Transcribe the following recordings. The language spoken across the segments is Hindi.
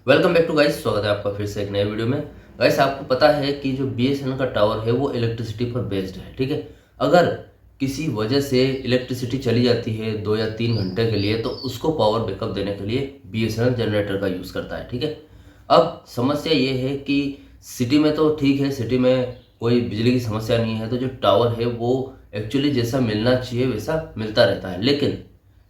Welcome back to guys. स्वागत है आपका फिर से एक नए वीडियो में। गाइस, आपको पता है कि जो बीएसएनएल का टावर है वो इलेक्ट्रिसिटी पर बेस्ड है, ठीक है। अगर किसी वजह से इलेक्ट्रिसिटी चली जाती है 2 या 3 घंटे के लिए, तो उसको पावर बैकअप देने के लिए बीएसएनएल जनरेटर का यूज़ करता है, ठीक है। अब समस्या ये है कि सिटी में तो ठीक है, सिटी में कोई बिजली की समस्या नहीं है, तो जो टावर है वो एक्चुअली जैसा मिलना चाहिए वैसा मिलता रहता है। लेकिन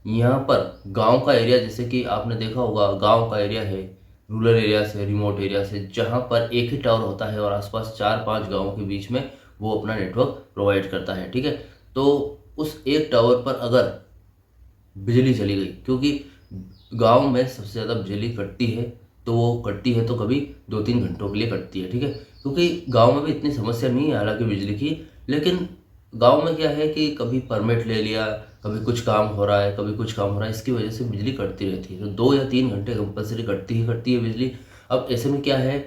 यहाँ पर गांव का एरिया, जैसे कि आपने देखा होगा, गांव का एरिया है, रूरल एरिया से, रिमोट एरिया से, जहाँ पर एक ही टावर होता है और आसपास 4-5 गांवों के बीच में वो अपना नेटवर्क प्रोवाइड करता है, ठीक है। तो उस एक टावर पर अगर बिजली चली गई, क्योंकि गांव में सबसे ज़्यादा बिजली कटती है, तो वो कटती है तो कभी 2-3 घंटों के लिए कटती है, ठीक है। क्योंकि गांव में भी इतनी समस्या नहीं है हालांकि बिजली की, लेकिन गांव में क्या है कि कभी परमिट ले लिया, कभी कुछ काम हो रहा है, कभी कुछ काम हो रहा है, इसकी वजह से बिजली कटती रहती है। तो 2 या 3 घंटे कंपलसरी कटती ही कटती है बिजली। अब ऐसे में क्या है,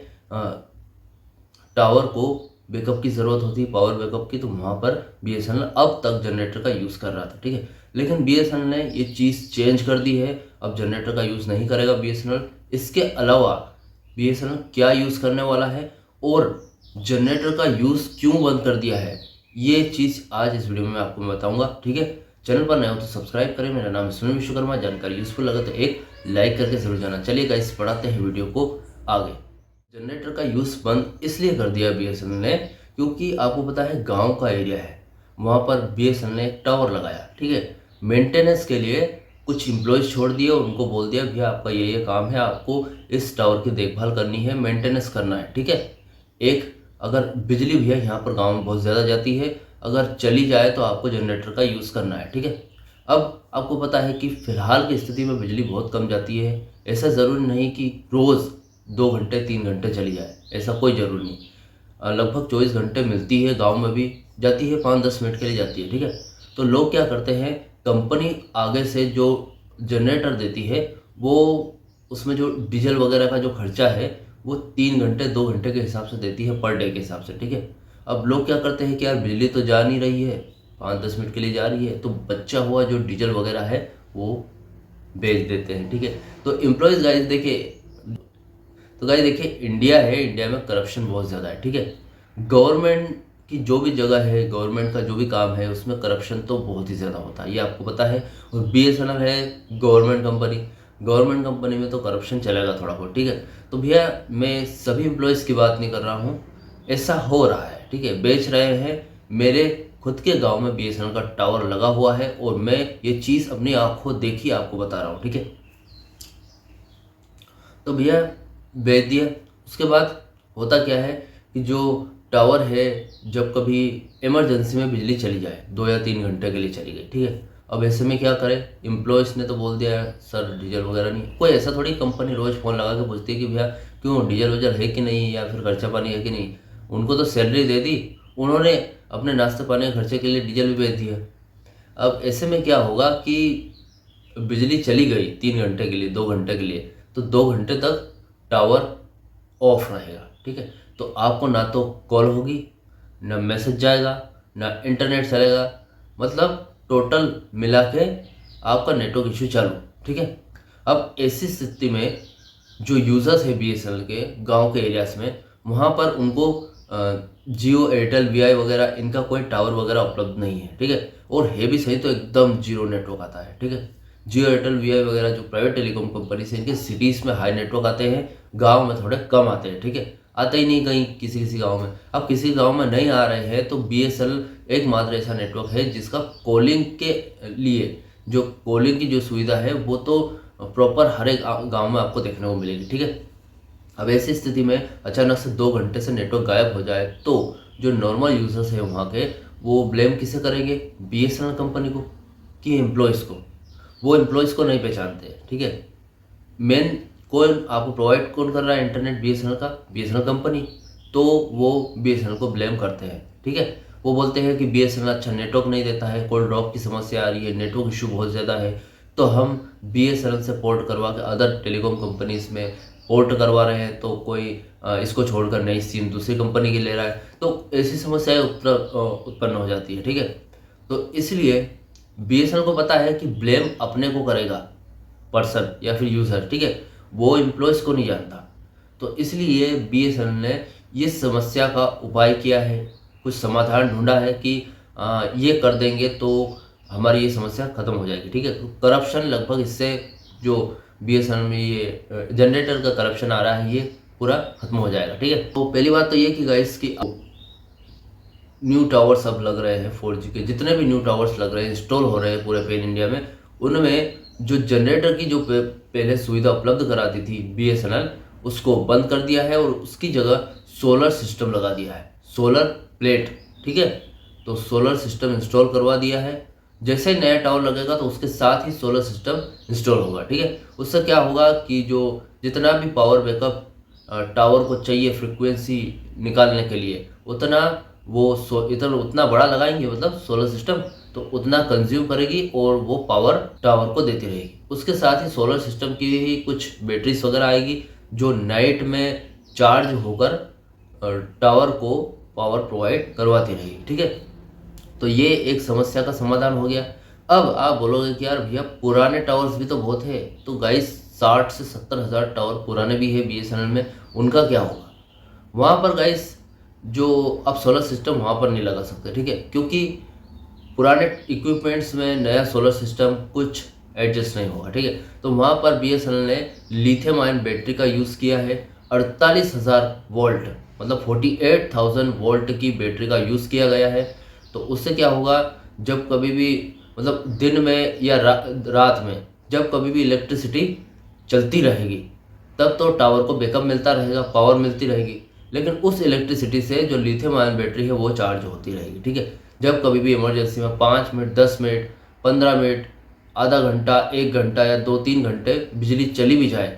टावर को बैकअप की ज़रूरत होती है, पावर बैकअप की, तो वहाँ पर बीएसएनएल अब तक जनरेटर का यूज़ कर रहा था, ठीक है। लेकिन बीएसएनएल ने ये चीज़ चेंज कर दी है, अब जनरेटर का यूज़ नहीं करेगा बीएसएनएल। इसके अलावा बीएसएनएल क्या यूज़ करने वाला है और जनरेटर का यूज़ क्यों बंद कर दिया है, ये चीज़ आज इस वीडियो में आपको मैं बताऊँगा, ठीक है। चैनल पर नए हो तो सब्सक्राइब करें। मेरा नाम है सुनील विश्वकर्मा। जानकारी यूज़फुल लगे तो एक लाइक करके ज़रूर जाना। चलिए गाइस, बढ़ाते हैं वीडियो को आगे। जनरेटर का यूज़ बंद इसलिए कर दिया बीएसएनएल ने, क्योंकि आपको पता है गांव का एरिया है, वहाँ पर बीएसएनएल ने एक टावर लगाया, ठीक है। मेंटेनेंस के लिए कुछ एम्प्लॉयज़ छोड़ दिए और उनको बोल दिया भैया आपका ये काम है, आपको इस टावर की देखभाल करनी है, मेंटेनेंस करना है, ठीक है। एक, अगर बिजली भैया यहाँ पर गाँव में बहुत ज़्यादा जाती है, अगर चली जाए तो आपको जनरेटर का यूज़ करना है, ठीक है। अब आपको पता है कि फ़िलहाल की स्थिति में बिजली बहुत कम जाती है। ऐसा ज़रूरी नहीं कि रोज़ 2 घंटे 3 घंटे चली जाए, ऐसा कोई ज़रूरी नहीं। लगभग 24 घंटे मिलती है, गांव में भी जाती है, 5-10 मिनट के लिए जाती है, ठीक है। तो लोग क्या करते हैं, कंपनी आगे से जो जनरेटर देती है वो, उसमें जो डीजल वगैरह का जो खर्चा है वो 3 घंटे 2 घंटे के हिसाब से देती है, पर डे के हिसाब से, ठीक है। अब लोग क्या करते हैं कि यार बिजली तो जा नहीं रही है, 5-10 मिनट के लिए जा रही है, तो बचा हुआ जो डीजल वगैरह है वो बेच देते हैं, ठीक है। तो एम्प्लॉयज़ गाइस देखिए, तो गाइस देखिए, इंडिया है, इंडिया में करप्शन बहुत ज़्यादा है, ठीक है। गवर्नमेंट की जो भी जगह है, गवर्नमेंट का जो भी काम है, उसमें करप्शन तो बहुत ही ज़्यादा होता है, ये आपको पता है। और बीएसएनएल है गवर्नमेंट कंपनी, गवर्नमेंट कंपनी में तो करप्शन चलेगा थोड़ा बहुत, ठीक है। तो भैया मैं सभी एम्प्लॉयज़ की बात नहीं कर रहा हूँ, ऐसा हो रहा है, ठीक है। बेच रहे हैं। मेरे खुद के गांव में बीएसएनएल का टावर लगा हुआ है और मैं ये चीज़ अपनी आंखों देखी आपको बता रहा हूँ, ठीक है। तो भैया बेच दिया। उसके बाद होता क्या है कि जो टावर है, जब कभी इमरजेंसी में बिजली चली जाए, 2 या 3 घंटे के लिए चली गई, ठीक है। अब ऐसे में क्या करें, एम्प्लॉयज़ ने तो बोल दिया सर डीजल वगैरह नहीं। कोई ऐसा थोड़ी कंपनी रोज़ फ़ोन लगा के पूछती है कि भैया क्यों डीजल वगैरह है कि नहीं, या फिर खर्चा पानी है कि नहीं। उनको तो सैलरी दे दी, उन्होंने अपने नाश्ते पानी के खर्चे के लिए डीजल भी बेच दिया। अब ऐसे में क्या होगा कि बिजली चली गई 3 घंटे के लिए, 2 घंटे के लिए, तो 2 घंटे तक टावर ऑफ रहेगा, ठीक है। तो आपको ना तो कॉल होगी, ना मैसेज जाएगा, ना इंटरनेट चलेगा, मतलब टोटल मिला के आपका नेटवर्क इशू चालू, ठीक है। अब ऐसी स्थिति में जो यूज़र्स है बीएसएनएल के गांव के एरियाज में, वहाँ पर उनको जियो एयरटेल वीआई वगैरह इनका कोई टावर वगैरह उपलब्ध नहीं है, ठीक है। और है भी सही तो एकदम जीरो नेटवर्क आता है, ठीक है। जियो एयरटेल वीआई वगैरह जो प्राइवेट टेलीकॉम कंपनी से, इनके सिटीज़ में हाई नेटवर्क आते हैं, गांव में थोड़े कम आते हैं, ठीक है। आते ही नहीं कहीं, किसी किसी गांव में। अब किसी गांव में नहीं आ रहे हैं तो बीएसएनएल एकमात्र ऐसा नेटवर्क है जिसका कॉलिंग के लिए, जो कॉलिंग की जो सुविधा है वो तो प्रॉपर हर एक गाँव में आपको देखने को मिलेगी, ठीक है। अब ऐसी स्थिति में अचानक से 2 घंटे से नेटवर्क गायब हो जाए तो जो नॉर्मल यूजर्स हैं वहाँ के, वो ब्लेम किसे करेंगे, बीएसएनएल कंपनी को कि एम्प्लॉयज़ को। वो एम्प्लॉयज़ को नहीं पहचानते, ठीक है। मेन कौन आपको प्रोवाइड कौन कर रहा है इंटरनेट, बीएसएनएल का, बीएसएनएल कंपनी। तो वो बीएसएनएल को ब्लेम करते हैं, ठीक है। वो बोलते हैं कि बीएसएनएल अच्छा नेटवर्क नहीं देता है, कॉल ड्रॉप की समस्या आ रही है, नेटवर्क इशू बहुत ज़्यादा है, तो हम बीएसएनएल से पोर्ट करवा के अदर टेलीकॉम कंपनीज में पोर्ट करवा रहे हैं, तो कोई इसको छोड़कर नई सिम दूसरी कंपनी की ले रहा है, तो ऐसी समस्याएं उत्पन्न हो जाती है, ठीक है। तो इसलिए बीएसएनएल को पता है कि ब्लेम अपने को करेगा पर्सन या फिर यूज़र, ठीक है। वो एम्प्लॉयज़ को नहीं जानता। तो इसलिए बीएसएनएल ने ये समस्या का उपाय किया है, कुछ समाधान ढूंढा है कि ये कर देंगे तो हमारी ये समस्या खत्म हो जाएगी। ठीक है, तो करप्शन लगभग इससे जो बीएसएनएल में ये जनरेटर का करप्शन आ रहा है ये पूरा खत्म हो जाएगा। ठीक है, तो पहली बात तो ये कि गाइस की न्यू टावर्स अब लग रहे हैं 4G के, जितने भी न्यू टावर्स लग रहे हैं, इंस्टॉल हो रहे हैं पूरे पैन इंडिया में, उनमें जो जनरेटर की जो पहले सुविधा उपलब्ध कराती थी बीएसएनएल, उसको बंद कर दिया है और उसकी जगह सोलर सिस्टम लगा दिया है, सोलर प्लेट। ठीक है, तो सोलर सिस्टम इंस्टॉल करवा दिया है। जैसे ही नया टावर लगेगा तो उसके साथ ही सोलर सिस्टम इंस्टॉल होगा। ठीक है, उससे क्या होगा कि जो जितना भी पावर बैकअप टावर को चाहिए फ्रिक्वेंसी निकालने के लिए, उतना वो उतना बड़ा लगाएंगे, मतलब सोलर सिस्टम, तो उतना कंज्यूम करेगी और वो पावर टावर को देती रहेगी। उसके साथ ही सोलर सिस्टम की ही कुछ बैटरीज वगैरह आएगी जो नाइट में चार्ज होकर टावर को पावर प्रोवाइड करवाती रहेगी। ठीक है, तो ये एक समस्या का समाधान हो गया। अब आप बोलोगे कि यार भैया पुराने टावर्स भी तो बहुत है, तो गाइस 60 से 70 हज़ार टावर पुराने भी है बीएसएनएल में, उनका क्या होगा? वहाँ पर गाइस जो अब सोलर सिस्टम वहाँ पर नहीं लगा सकते। ठीक है, क्योंकि पुराने इक्विपमेंट्स में नया सोलर सिस्टम कुछ एडजस्ट नहीं होगा। ठीक है, तो वहाँ पर बीएसएनएल ने लिथियम आयन बैटरी का यूज़ किया है। 48,000 वोल्ट मतलब 48,000 वोल्ट की बैटरी का यूज़ किया गया है। तो उससे क्या होगा, जब कभी भी मतलब दिन में या रात में जब कभी भी इलेक्ट्रिसिटी चलती रहेगी तब तो टावर को बैकअप मिलता रहेगा, पावर मिलती रहेगी, लेकिन उस इलेक्ट्रिसिटी से जो लिथियम आयन बैटरी है वो चार्ज होती रहेगी। ठीक है, जब कभी भी इमरजेंसी में 5 मिनट, 10 मिनट, 15 मिनट, आधा घंटा, 1 घंटा या 2-3 घंटे बिजली चली भी जाए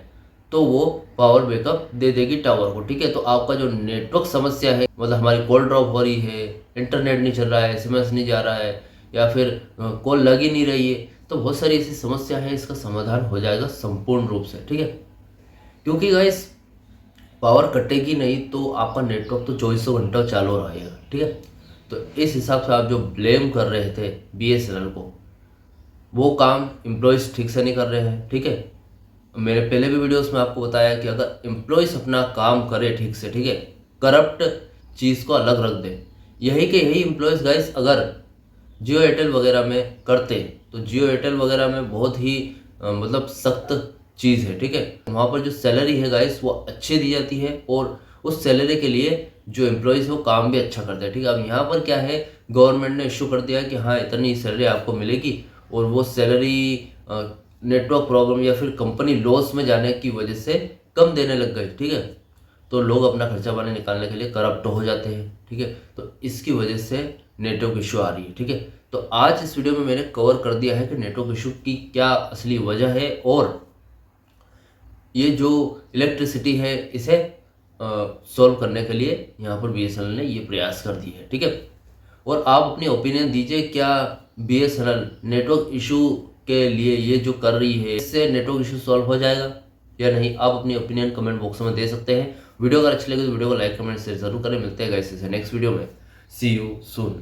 तो वो पावर बैकअप दे देगी टावर को। ठीक है, तो आपका जो नेटवर्क समस्या है, मतलब हमारी कॉल ड्रॉप हो रही है, इंटरनेट नहीं चल रहा है, एसएमएस नहीं जा रहा है, या फिर कॉल लग ही नहीं रही है, तो बहुत सारी ऐसी समस्या है, इसका समाधान हो जाएगा संपूर्ण रूप से। ठीक है, क्योंकि गाइस पावर कटेगी नहीं तो आपका नेटवर्क तो 24 घंटा चालू रहेगा। ठीक है, तो इस हिसाब से आप जो ब्लेम कर रहे थे बीएसएनएल को, वो काम एम्प्लॉयज़ ठीक से नहीं कर रहे हैं। ठीक है, मैंने पहले भी वीडियोस में आपको बताया कि अगर एम्प्लॉयज़ अपना काम करे ठीक से, ठीक है, करप्ट चीज़ को अलग रख दे, यही एम्प्लॉयज़ गाइस अगर जियो एयरटेल वगैरह में करते, तो जियो एयरटेल वगैरह में बहुत ही मतलब सख्त चीज़ है। ठीक है, वहाँ पर जो सैलरी है गाइस वो अच्छी दी जाती है और उस सैलरी के लिए जो एम्प्लॉयज़ वो काम भी अच्छा करते हैं। ठीक है, अब यहाँ पर क्या है, गवर्नमेंट ने इशू कर दिया कि हाँ इतनी सैलरी आपको मिलेगी, और वो सैलरी नेटवर्क प्रॉब्लम या फिर कंपनी लॉस में जाने की वजह से कम देने लग गई। ठीक है, तो लोग अपना खर्चा पानी निकालने के लिए करप्ट हो जाते हैं। ठीक है, तो इसकी वजह से नेटवर्क इशू आ रही है। ठीक है, तो आज इस वीडियो में मैंने कवर कर दिया है कि नेटवर्क इशू की क्या असली वजह है, और ये जो इलेक्ट्रिसिटी है इसे सॉल्व करने के लिए यहाँ पर बीएसएनएल ने ये प्रयास कर दी है। ठीक है, और आप अपनी ओपिनियन दीजिए, क्या बीएसएनएल नेटवर्क इशू के लिए ये जो कर रही है इससे नेटवर्क इशू सॉल्व हो जाएगा या नहीं? आप अपनी ओपिनियन कमेंट बॉक्स में दे सकते हैं। वीडियो अगर अच्छी लगे तो वीडियो को लाइक, कमेंट, शेयर जरूर करें। मिलते हैं गाइस नेक्स्ट वीडियो में। सी यू सून।